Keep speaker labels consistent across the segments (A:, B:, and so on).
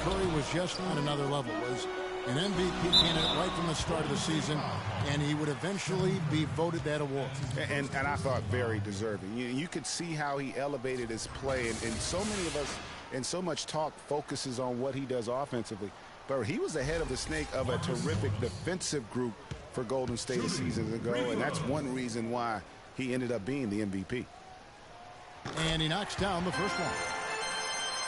A: Curry was just on another level. Was an MVP candidate right from the start of the season, and he would eventually be voted that award.
B: And I thought very deserving. You could see how he elevated his play, and so many of us, and so much talk focuses on what he does offensively. But he was ahead of the snake of a terrific defensive group for Golden State a season ago, and that's one reason why he ended up being the MVP.
A: And he knocks down the first one.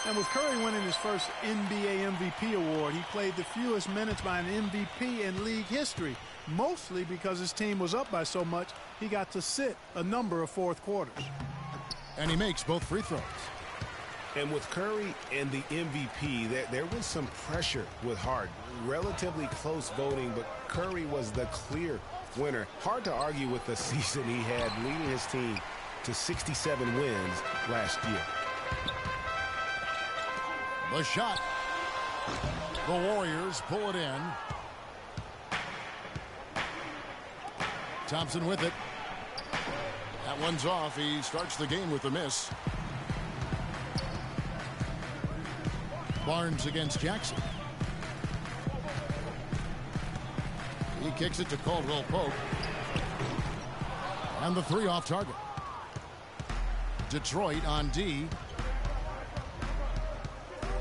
C: And with Curry winning his first NBA MVP award, he played the fewest minutes by an MVP in league history, mostly because his team was up by so much he got to sit a number of fourth quarters.
A: And he makes both free throws.
B: And with Curry and the MVP, there was some pressure with Harden. Relatively close voting, but Curry was the clear winner. Hard to argue with the season he had, leading his team to 67 wins last year.
A: The shot. The Warriors pull it in. Thompson with it. That one's off. He starts the game with a miss. Barnes against Jackson. He kicks it to Caldwell Pope. And the three off target. Detroit on D.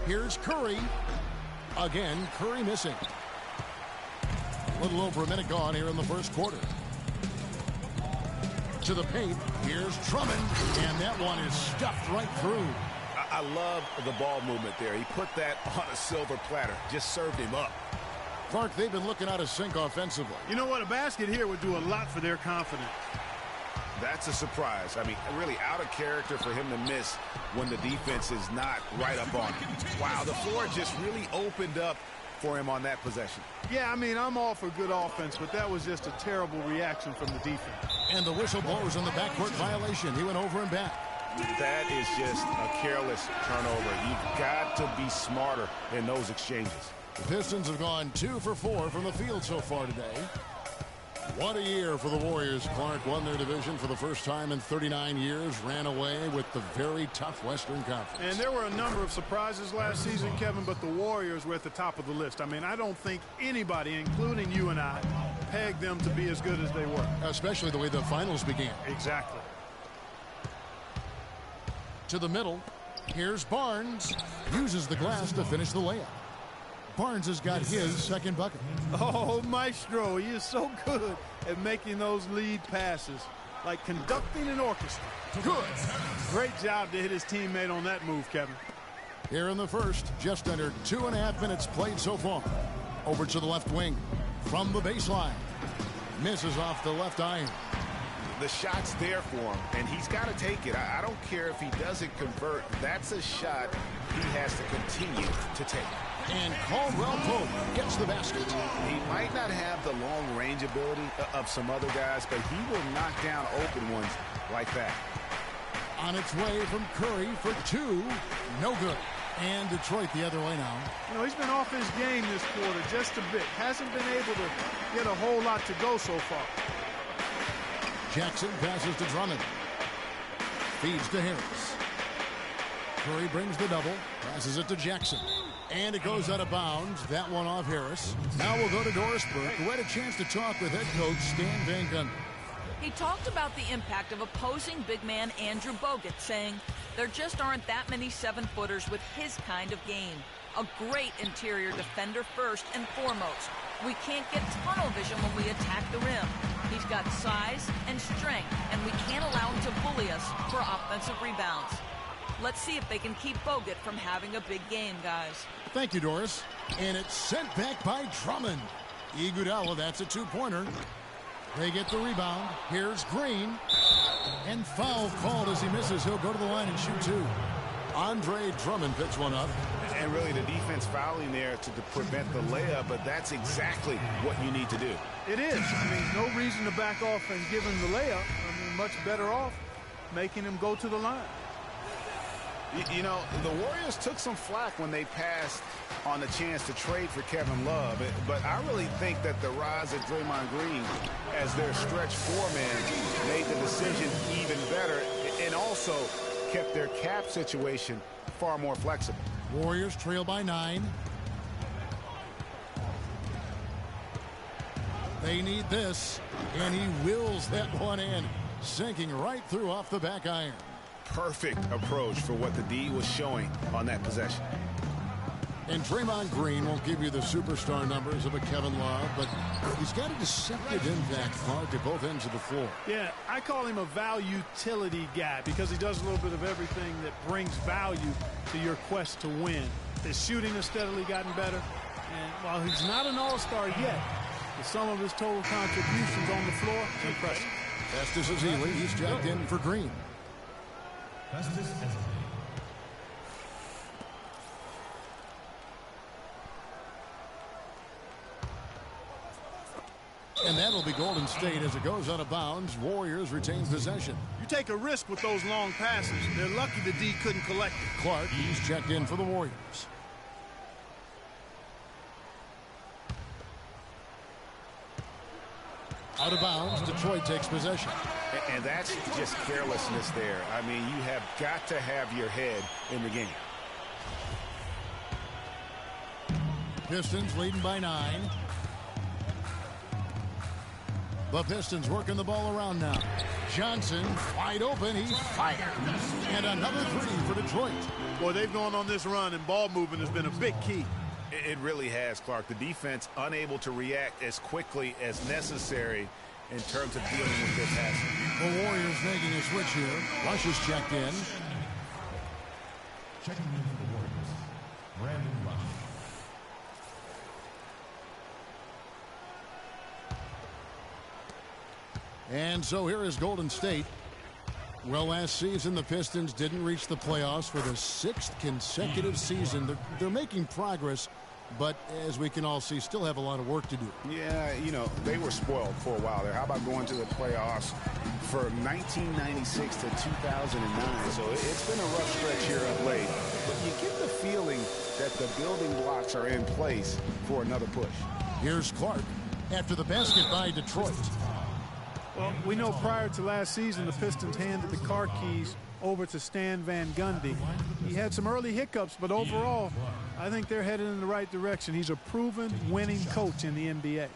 A: Here's Curry. Again, Curry missing. A little over a minute gone here in the first quarter. To the paint. Here's Drummond. And that one is stuffed right through.
B: I love the ball movement there. He put that on a silver platter. Just served him up.
A: Clark, they've been looking out of sync offensively.
C: You know what? A basket here would do a lot for their confidence.
B: That's a surprise. I mean, really out of character for him to miss when the defense is not right up on him. Wow, the floor just really opened up for him on that possession.
C: Yeah, I mean, I'm all for good offense, but that was just a terrible reaction from the defense.
A: And the whistle blows on the backcourt violation. He went over and back.
B: That is just a careless turnover. You've got to be smarter in those exchanges.
A: The Pistons have gone 2 for 4 from the field so far today. What a year for the Warriors. Clark won their division for the first time in 39 years, ran away with the very tough Western Conference.
C: And there were a number of surprises last season, Kevin, but the Warriors were at the top of the list. I mean, I don't think anybody, including you and I, pegged them to be as good as they were.
A: Especially the way the finals began.
C: Exactly.
A: To the middle. Here's Barnes. Uses the glass to finish the layup. Barnes has got his second bucket.
C: Oh, Maestro, he is so good at making those lead passes, like conducting an orchestra.
A: Good.
C: Great job to hit his teammate on that move, Kevin.
A: Here in the first, just under 2.5 minutes played so far. Over to the left wing. From the baseline. Misses off the left iron.
B: The shot's there for him, and he's got to take it. I don't care if he doesn't convert. That's a shot he has to continue to take.
A: And Caldwell Pope gets the basket.
B: He might not have the long-range ability of some other guys, but he will knock down open ones like that.
A: On its way from Curry for 2. No good. And Detroit the other way now.
C: You know, he's been off his game this quarter just a bit. Hasn't been able to get a whole lot to go so far.
A: Jackson passes to Drummond. Feeds to Harris. Curry brings the double. Passes it to Jackson. And it goes out of bounds. That one off Harris. Now we'll go to Doris Burke, who had a chance to talk with head coach Stan Van Gundy.
D: He talked about the impact of opposing big man Andrew Bogut, saying there just aren't that many 7-footers with his kind of game. A great interior defender first and foremost. We can't get tunnel vision when we attack the rim. He's got size and strength, and we can't allow him to bully us for offensive rebounds. Let's see if they can keep Bogut from having a big game, guys.
A: Thank you, Doris. And it's sent back by Drummond. Iguodala, that's a 2-pointer. They get the rebound. Here's Green. And foul called as he misses. He'll go to the line and shoot 2. Andre Drummond picks one up.
B: And really the defense fouling there to prevent the layup, but that's exactly what you need to do.
C: It is. I mean, no reason to back off and give him the layup. I mean, much better off making him go to the line.
B: You know, the Warriors took some flack when they passed on the chance to trade for Kevin Love, but I really think that the rise of Draymond Green as their stretch four-man made the decision even better, and also kept their cap situation far more flexible.
A: Warriors trail by 9. They need this, and he wills that one in, sinking right through off the back iron.
B: Perfect approach for what the D was showing on that possession.
A: And Draymond Green won't give you the superstar numbers of a Kevin Love, but he's got a deceptive impact, Clark, at both ends of the floor.
C: Yeah, I call him a value-utility guy because he does a little bit of everything that brings value to your quest to win. His shooting has steadily gotten better, and while he's not an all-star yet, the sum of his total contributions on the floor is impressive.
A: Festus Ezeli, he's checked in for Green.
E: Festus Ezeli.
A: And that'll be Golden State as it goes out of bounds. Warriors retain possession.
C: You take a risk with those long passes. They're lucky the D couldn't collect it.
A: Clark, he's checked in for the Warriors. Out of bounds, Detroit takes possession.
B: And that's just carelessness there. I mean, you have got to have your head in the game.
A: Pistons leading by 9. The Pistons working the ball around now. Johnson wide open. He fires. And another 3 for Detroit.
C: Boy, they've gone on this run, and ball movement has been a big key.
B: It really has, Clark. The defense unable to react as quickly as necessary in terms of dealing with their passing.
A: The Warriors making a switch here. Rush is checked in.
E: Checking in for the Warriors, Brandon Rush.
A: And so here is Golden State. Well, last season the Pistons didn't reach the playoffs for the 6th consecutive season. They're making progress, but as we can all see, still have a lot of work to do.
B: Yeah, you know, they were spoiled for a while there. How about going to the playoffs for 1996 to 2009? So it's been a rough stretch here of late. But you get the feeling that the building blocks are in place for another push.
A: Here's Clark after the basket by Detroit.
C: Well, we know prior to last season, the Pistons handed the car keys over to Stan Van Gundy. He had some early hiccups, but overall, I think they're headed in the right direction. He's a proven winning coach in the NBA.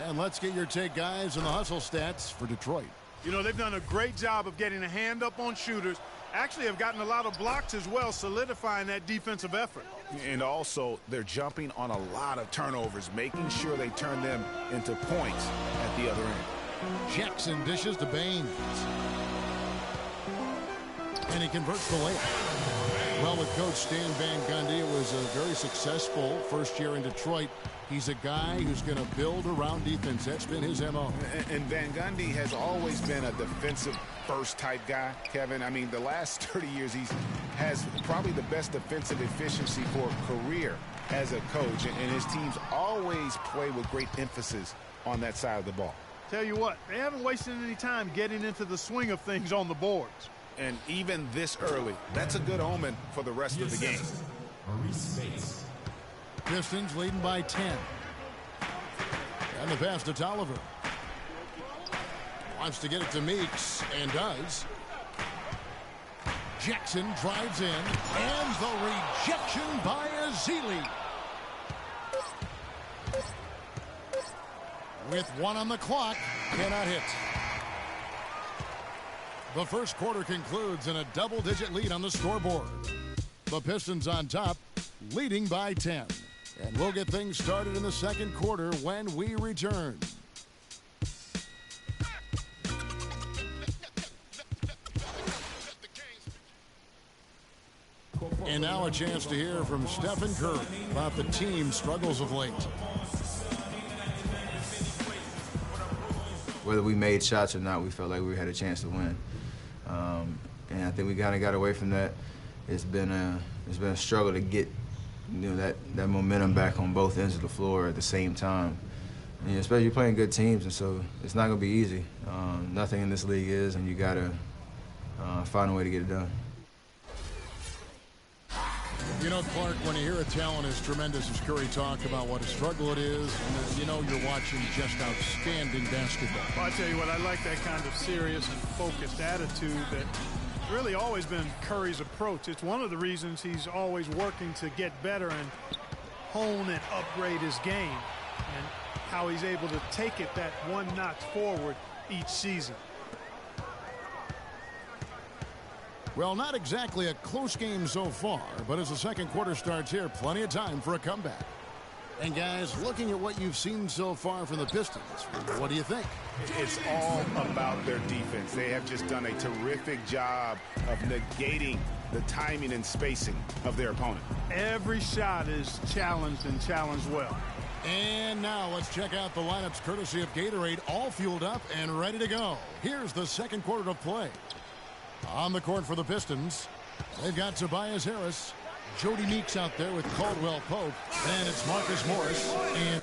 A: And let's get your take, guys, on the hustle stats for Detroit.
C: You know, they've done a great job of getting a hand up on shooters. Actually have gotten a lot of blocks as well, solidifying that defensive effort.
B: And also, they're jumping on a lot of turnovers, making sure they turn them into points at the other end.
A: Jackson dishes to Baines. And he converts the layup. Well, with Coach Stan Van Gundy, it was a very successful first year in Detroit. He's a guy who's going to build around defense. That's been his MO.
B: And Van Gundy has always been a defensive first type guy, Kevin. I mean, the last 30 years, he has probably the best defensive efficiency for a career as a coach. And his teams always play with great emphasis on that side of the ball.
C: Tell you what, they haven't wasted any time getting into the swing of things on the boards.
B: And even this early, that's a good omen for the rest of the game.
E: Maurice Bates.
A: Pistons leading by 10. And the pass to Tolliver. Wants to get it to Meeks, and does. Jackson drives in, and the rejection by Ezeli. With 1 on the clock, cannot hit. The first quarter concludes in a double-digit lead on the scoreboard. The Pistons on top, leading by 10. And we'll get things started in the second quarter when we return. And now a chance to hear from Stephen Curry about the team's struggles of late.
F: Whether we made shots or not, we felt like we had a chance to win. And I think we kind of got away from that. It's been a struggle to get that momentum back on both ends of the floor at the same time. And especially playing good teams, and so it's not going to be easy. Nothing in this league is, and you got to find a way to get it done.
A: You know, Clark, when you hear a talent as tremendous as Curry talk about what a struggle it is, and you know you're watching just outstanding basketball.
C: Well, I tell you what, I like that kind of serious and focused attitude that really always been Curry's approach. It's one of the reasons he's always working to get better and hone and upgrade his game, and how he's able to take it that one notch forward each season.
A: Well, not exactly a close game so far, but as the second quarter starts here, plenty of time for a comeback. And guys, looking at what you've seen so far from the Pistons, what do you think?
B: It's all about their defense. They have just done a terrific job of negating the timing and spacing of their opponent.
C: Every shot is challenged and challenged well.
A: And now let's check out the lineups courtesy of Gatorade, all fueled up and ready to go. Here's the second quarter of play. On the court for the Pistons, they've got Tobias Harris, Jody Meeks out there with Caldwell Pope, and it's Marcus Morris and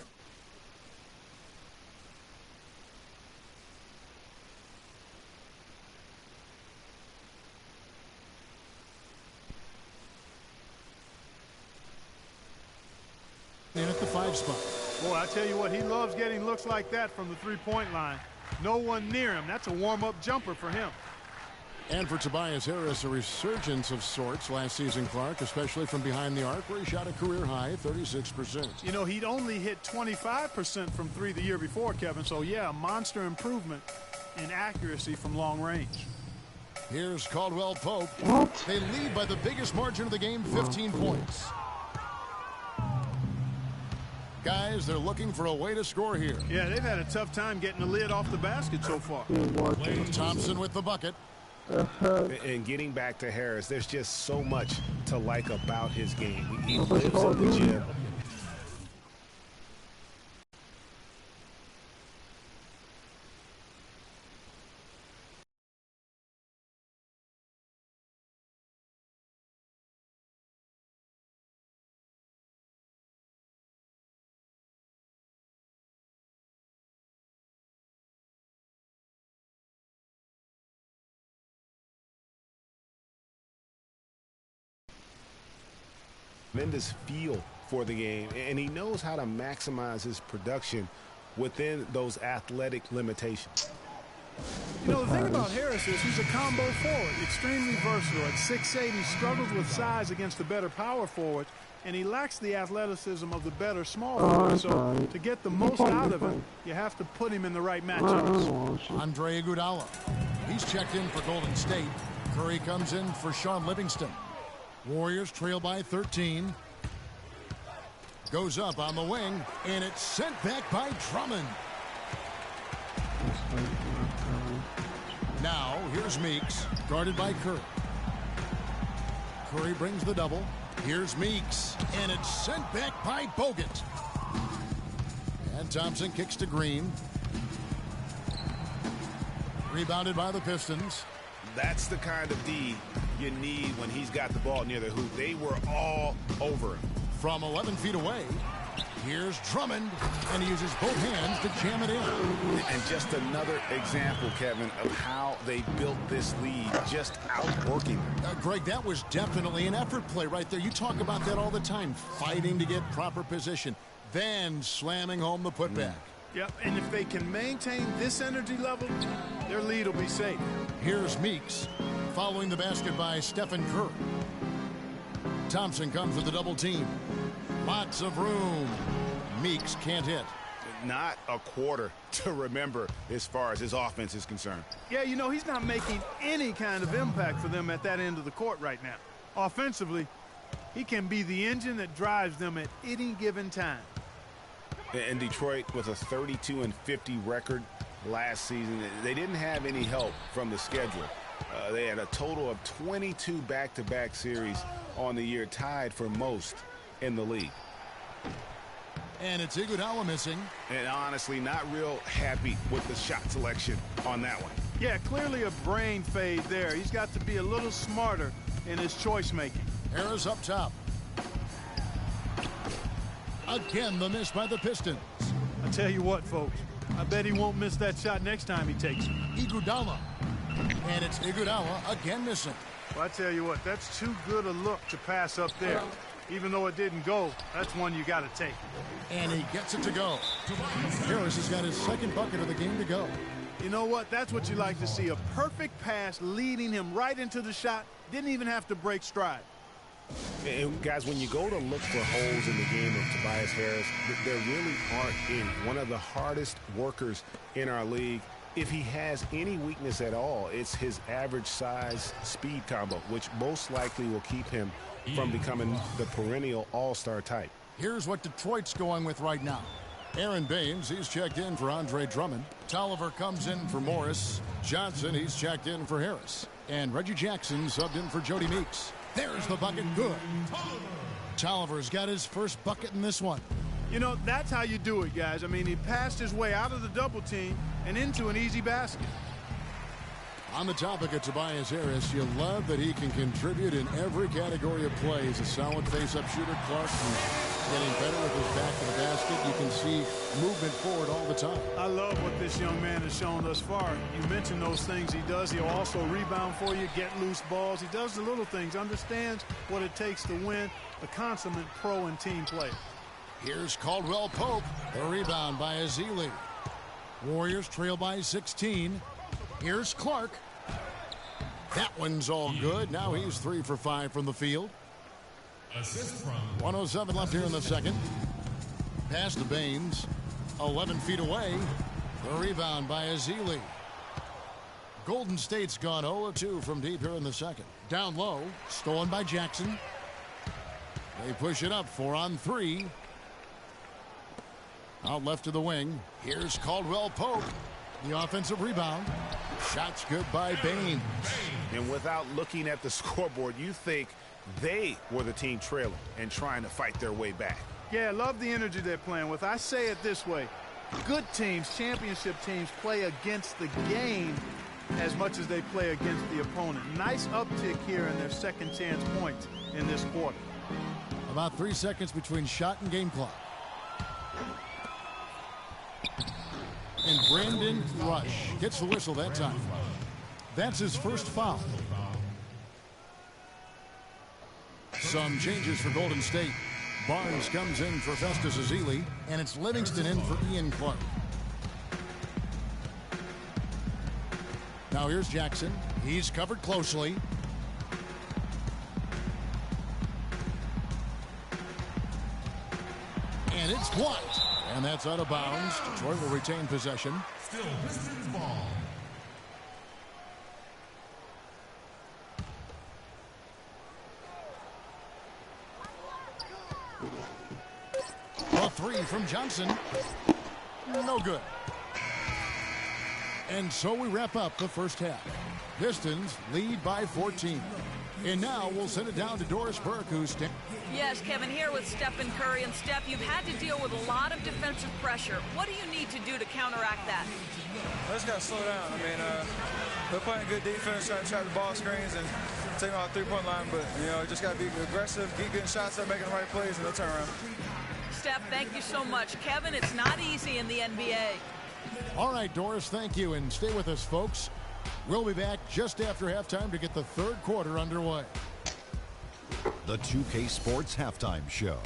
A: in at the 5 spot.
C: Boy, I tell you what, he loves getting looks like that from the three-point line. No one near him. That's a warm-up jumper for him.
A: And for Tobias Harris, a resurgence of sorts last season, Clark, especially from behind the arc, where he shot a career-high 36%.
C: You know, he'd only hit 25% from three the year before, Kevin. So, yeah, a monster improvement in accuracy from long range.
A: Here's Caldwell Pope. They lead by the biggest margin of the game, 15 points. Guys, they're looking for a way to score here.
C: Yeah, they've had a tough time getting the lid off the basket so far.
A: Thompson with the bucket.
B: And getting back to Harris, there's just so much to like about his game. He lives in the gym. Tremendous feel for the game, and he knows how to maximize his production within those athletic limitations.
C: You know, the thing about Harris is he's a combo forward, extremely versatile. At 6'8", he struggles with size against the better power forwards, and he lacks the athleticism of the better small forward. So to get the most out of him, you have to put him in the right matchups.
A: Andre Iguodala. He's checked in for Golden State. Curry comes in for Sean Livingston. Warriors trail by 13. Goes up on the wing, and it's sent back by Drummond. Now, here's Meeks, guarded by Curry. Curry brings the double. Here's Meeks, and it's sent back by Bogut. And Thompson kicks to Green. Rebounded by the Pistons.
B: That's the kind of D you need when he's got the ball near the hoop. They were all over him.
A: From 11 feet away, here's Drummond, and he uses both hands to jam it in.
B: And just another example, Kevin, of how they built this lead, just outworking them.
A: Greg, that was definitely an effort play right there. You talk about that all the time, fighting to get proper position, then slamming home the putback.
C: Yep, and if they can maintain this energy level, their lead will be safe.
A: Here's Meeks, following the basket by Stephen Curry. Thompson comes with the double team. Lots of room. Meeks can't hit.
B: Not a quarter to remember as far as his offense is concerned.
C: Yeah, you know, he's not making any kind of impact for them at that end of the court right now. Offensively, he can be the engine that drives them at any given time.
B: And Detroit with a 32-50 record last season, they didn't have any help from the schedule. They had a total of 22 back-to-back series on the year, tied for most in the league.
A: And it's Iguodala missing.
B: And honestly, not real happy with the shot selection on that one.
C: Yeah, clearly a brain fade there. He's got to be a little smarter in his choice making.
A: Harris up top. Again, the miss by the Pistons.
C: I tell you what, folks, I bet he won't miss that shot next time he takes it.
A: Iguodala. And it's Iguodala again missing.
C: Well, I tell you what, that's too good a look to pass up there. Even though it didn't go, that's one you got to take.
A: And he gets it to go. Harris has got his second bucket of the game to go.
C: You know what? That's what you like to see. A perfect pass leading him right into the shot. Didn't even have to break stride.
B: And guys, when you go to look for holes in the game of Tobias Harris, there really aren't any. One of the hardest workers in our league. If he has any weakness at all, it's his average size speed combo, which most likely will keep him from becoming the perennial all-star type.
A: Here's what Detroit's going with right now. Aaron Baines, he's checked in for Andre Drummond. Tolliver comes in for Morris. Johnson, he's checked in for Harris. And Reggie Jackson subbed in for Jody Meeks. There's the bucket, good. Tolliver's got his first bucket in this one.
C: You know, that's how you do it, guys. I mean, he passed his way out of the double team and into an easy basket.
A: On the topic of Tobias Harris, you love that he can contribute in every category of play. He's a solid face-up shooter. Clark getting better with his back to the basket. You can see movement forward all the time.
C: I love what this young man has shown thus far. You mentioned those things he does. He'll also rebound for you, get loose balls. He does the little things, understands what it takes to win, a consummate pro and team player.
A: Here's Caldwell Pope. The rebound by Ezeli. Warriors trail by 16. Here's Clark. That one's all good. Now he's 3 for 5 from the field.
E: Assist from
A: 1:07 left here in the second. Pass to Baines. 11 feet away. The rebound by Ezeli. Golden State's gone 0-2 from deep here in the second. Down low. Stolen by Jackson. They push it up 4 on 3. Out left to the wing. Here's Caldwell Pope. The offensive rebound. Shots good by Baines.
B: And without looking at the scoreboard, you think they were the team trailing and trying to fight their way back.
C: Yeah, I love the energy they're playing with. I say it this way. Good teams, championship teams, play against the game as much as they play against the opponent. Nice uptick here in their second chance points in this quarter.
A: About 3 seconds between shot and game clock. And Brandon Rush gets the whistle that time. That's his first foul. Some changes for Golden State. Barnes comes in for Festus Ezeli, and it's Livingston in for Ian Clark. Now here's Jackson. He's covered closely. And it's blocked. And that's out of bounds. Detroit will retain possession.
E: still Pistons ball.
A: A three from Johnson. No good. And so we wrap up the first half. Pistons lead by 14. And now we'll send it down to Doris Burke, who's...
D: Yes, Kevin, here with Stephen Curry. And Steph, you've had to deal with a lot of defensive pressure. What do you need to do to counteract that?
G: I just got to slow down. I mean, they're playing good defense, trying to trap the ball screens and take them out the three-point line. But, you know, just got to be aggressive, keep getting shots there, making the right plays, and they'll turn around.
D: Steph, thank you so much. Kevin, it's not easy in the NBA.
A: All right, Doris, thank you. And stay with us, folks. We'll be back just after halftime to get the third quarter underway.
H: The 2K Sports Halftime Show.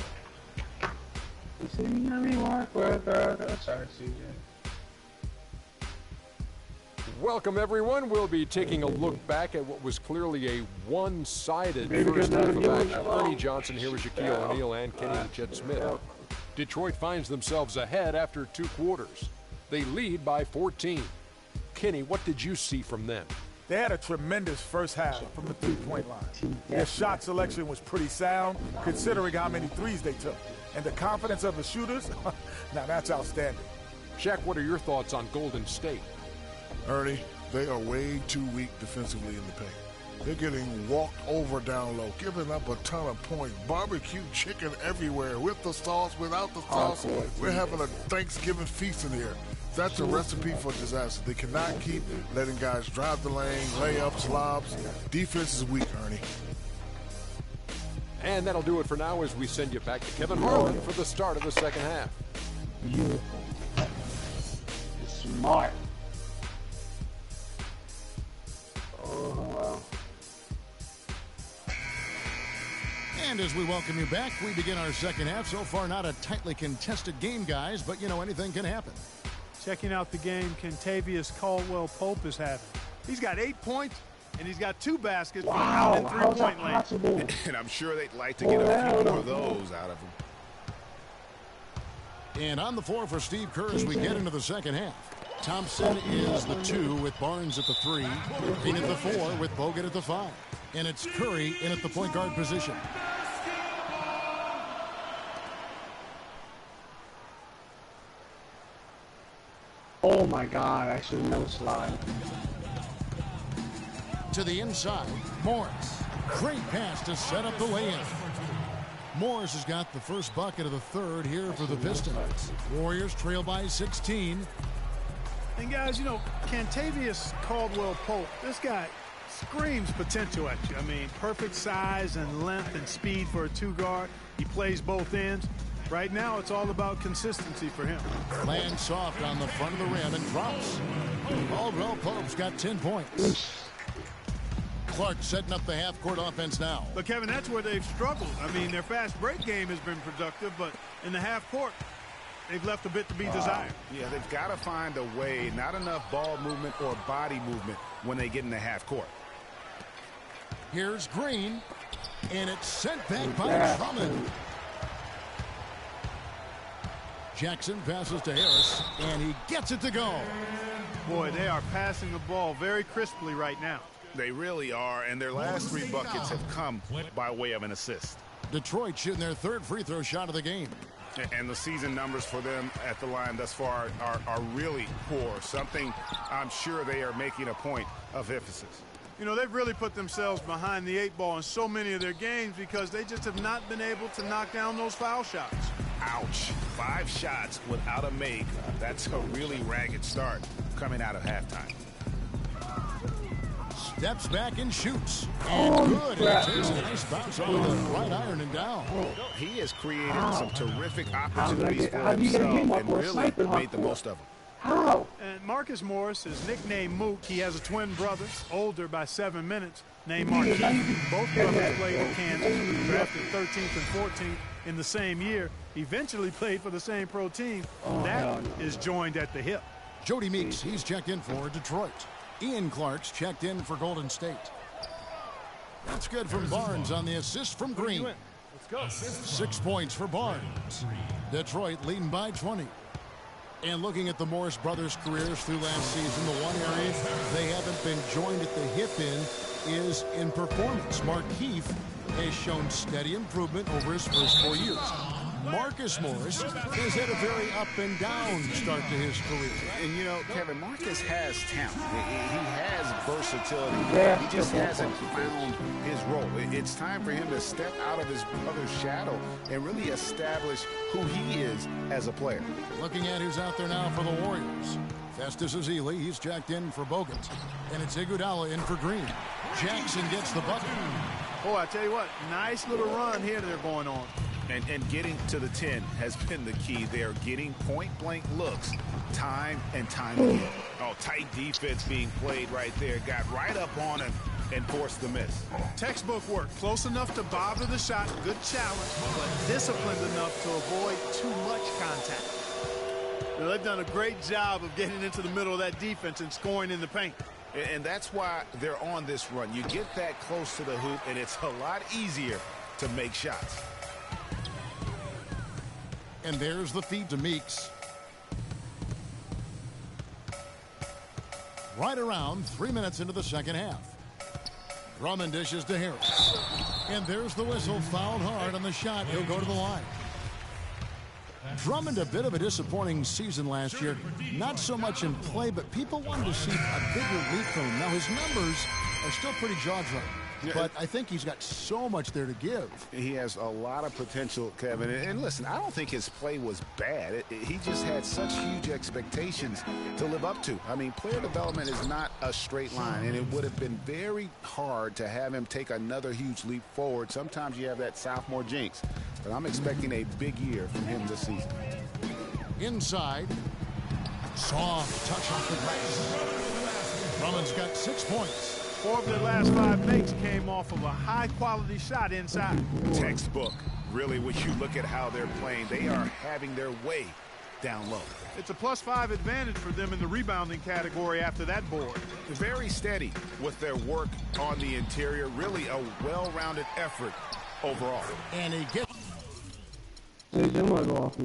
I: Welcome, everyone. We'll be taking a look back at what was clearly a one-sided first half of action. Ernie Johnson here with Shaquille O'Neal and Kenny Chet Smith. Detroit finds themselves ahead after two quarters. They lead by 14. Kenny, what did you see from them?
J: They had a tremendous first half from the three-point line. Their shot selection was pretty sound, considering how many threes they took. And the confidence of the shooters, now that's outstanding.
I: Shaq, what are your thoughts on Golden State?
K: Ernie, they are way too weak defensively in the paint. They're getting walked over down low, giving up a ton of points. Barbecue chicken everywhere, with the sauce, without the sauce. We're having a Thanksgiving feast in here. That's a recipe for disaster. They cannot keep letting guys drive the lane, layups, lobs. Defense is weak, Ernie.
I: And that'll do it for now as we send you back to Kevin Harlan for the start of the second half.
L: Beautiful. Smart.
A: And as we welcome you back, we begin our second half. So far, not a tightly contested game, guys, but, you know, anything can happen.
C: Checking out the game Kentavious Caldwell-Pope is having. He's got 8 points, and he's got 2 baskets from three-point land.
B: And I'm sure they'd like to get a few more of those out of him.
A: And on the floor for Steve Kerr as we get into the second half. Thompson is the 2 with Barnes at the 3. Green at the 4 with Bogut at the 5. And it's Curry in at the point guard position.
L: Oh my God, I should no slide.
A: To the inside, Morris. Great pass to set up the lay-in. Morris has got the first bucket of the third here for the Pistons. Warriors trail by 16.
C: And guys, you know, Kentavious Caldwell-Pope, this guy screams potential at you. I mean, perfect size and length and speed for a 2-guard. He plays both ends. Right now, it's all about consistency for him.
A: Lands soft on the front of the rim and drops. Caldwell-Pope's got 10 points. Clark setting up the half-court offense now.
C: But, Kevin, that's where they've struggled. I mean, their fast break game has been productive, but in the half-court, they've left a bit to be desired.
B: Yeah, they've got to find a way, not enough ball movement or body movement when they get in the half-court.
A: Here's Green, and it's sent back by Drummond. Jackson passes to Harris, and he gets it to go.
C: Boy, they are passing the ball very crisply right now.
B: They really are, and their last 3 buckets have come by way of an assist.
A: Detroit shooting their 3rd free throw shot of the game.
B: And the season numbers for them at the line thus far are really poor, something I'm sure they are making a point of emphasis.
C: You know, they've really put themselves behind the 8 ball in so many of their games because they just have not been able to knock down those foul shots.
B: Ouch. 5 shots without a make. That's a really ragged start coming out of halftime.
A: Steps back and shoots. And good. It takes a nice bounce off the right iron and down.
B: He has created some terrific opportunities for himself and really made the most of them.
L: How?
C: And Marcus Morris is nicknamed Mook. He has a twin brother, older by 7 minutes, named Marquise. Both brothers played in Kansas, drafted 13th and 14th in the same year. Eventually played for the same pro team. That is joined at the hip.
A: Jody Meeks, he's checked in for Detroit. Ian Clark's checked in for Golden State. That's good from Barnes on the assist from Green.
C: Let's go.
A: 6 points for Barnes. Detroit leading by 20. And looking at the Morris brothers' careers through last season, the one area they haven't been joined at the hip in is in performance. Markieff has shown steady improvement over his first 4 years. Marcus Morris has had a very up and down start to his career.
B: And, you know, Kevin, Marcus has talent. He has versatility. He just hasn't found his role. It's time for him to step out of his brother's shadow and really establish who he is as a player.
A: Looking at who's out there now for the Warriors. Festus Ezeli, he's jacked in for Bogut. And it's Iguodala in for Green. Jackson gets the bucket.
C: Boy, I tell you what, nice little run here they're going on.
B: And getting to the 10 has been the key. They are getting point-blank looks time and time again. Oh, tight defense being played right there. Got right up on him and forced the miss.
C: Textbook work. Close enough to bother the shot. Good challenge, but disciplined enough to avoid too much contact. Now, they've done a great job of getting into the middle of that defense and scoring in the paint.
B: And that's why they're on this run. You get that close to the hoop, and it's a lot easier to make shots.
A: And there's the feed to Meeks. Right around 3 minutes into the second half. Drummond dishes to Harris. And there's the whistle, fouled hard on the shot. He'll go to the line. Drummond, a bit of a disappointing season last year. Not so much in play, but people wanted to see a bigger leap from him. Now, his numbers are still pretty jaw-dropping. But I think he's got so much there to give.
B: He has a lot of potential, Kevin. And listen, I don't think his play was bad. He just had such huge expectations to live up to. I mean, player development is not a straight line, and it would have been very hard to have him take another huge leap forward. Sometimes you have that sophomore jinx, but I'm expecting a big year from him this season.
A: Inside, soft touch off the glass. Drummond's got 6 points.
C: 4 of their last 5 makes came off of a high-quality shot inside.
B: Textbook. Really, when you look at how they're playing, they are having their way
M: down low.
C: It's a +5 advantage for them in the rebounding category after that board.
B: Very steady with their work on the interior. Really a well-rounded effort overall.
A: And he gets...
L: They might go off.